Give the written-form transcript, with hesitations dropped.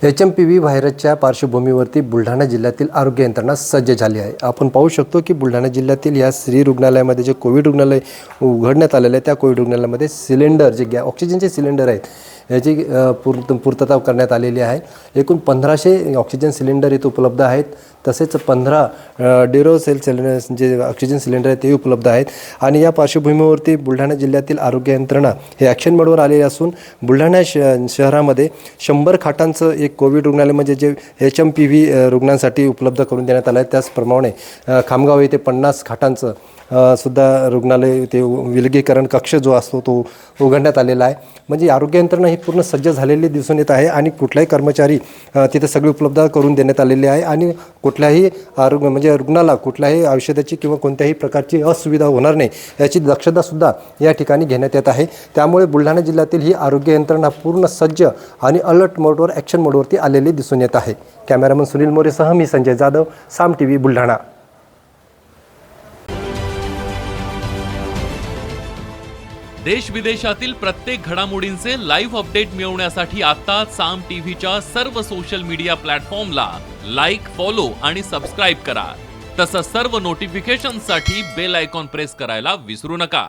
HMPV व्हायरसच्या पार्श्वभूमीवरती बुलढाणा जिल्ह्यातील आरोग्य यंत्रणा सज्ज झाली आहे। आपण पाहू शकतो की बुलढाणा जिल्ह्यातील या श्री रुग्णालयामध्ये जे कोविड रुग्णालय उघडण्यात आलेलं आहे त्या कोविड रुग्णालयामध्ये सिलेंडर जे ऑक्सिजनचे सिलेंडर आहेत याची पूर्तता करण्यात आलेली आहे। एकूण 1500 ऑक्सिजन सिलेंडर इथे उपलब्ध आहेत। तसेच 15 डेरोसेल सिलेंडर जे ऑक्सिजन सिलेंडर आहेत ते उपलब्ध आहेत। आणि या पार्श्वभूमीवरती बुलढाणा जिल्ह्यातील आरोग्य यंत्रणा हे ॲक्शन मोडवर आलेली असून बुलढाणा शहरामध्ये 100 खाटांचं एक कोविड रुग्णालय म्हणजे जे HMPV रुग्णांसाठी उपलब्ध करून देण्यात आलं आहे। त्याचप्रमाणे खामगाव येथे 50 खाटांचं सुद्धा रुग्णालय ते विलगीकरण कक्ष जो असतो तो उघडण्यात आलेला आहे। म्हणजे आरोग्य यंत्रणा ही पूर्ण सज्ज झालेली दिसून येत आहे आणि कुठलाही कर्मचारी तिथे सगळी उपलब्ध करून देण्यात आलेली आहे आणि कुठल्याही आरोग्य म्हणजे रुग्णाला कुठल्याही औषधाची किंवा कोणत्याही प्रकारची असुविधा होणार नाही याची दक्षतासुद्धा या ठिकाणी घेण्यात येत आहे। त्यामुळे बुलढाणा जिल्ह्यातील ही आरोग्य यंत्रणा पूर्ण सज्ज आणि अलर्ट मोडवर ॲक्शन मोडवरती आलेली दिसून येत आहे। कॅमेरामन सुनील मोरेसह मी संजय जाधव, साम TV बुलढाणा। देश विदेशातील प्रत्येक घडामोडींचे लाईव्ह अपडेट मिळवण्यासाठी आता साम टीव्हीच्या सर्व सोशल मीडिया प्लॅटफॉर्मला लाईक, फॉलो आणि सबस्क्राईब करा। तसंच सर्व नोटिफिकेशनसाठी बेल आयकॉन प्रेस करायला विसरू नका।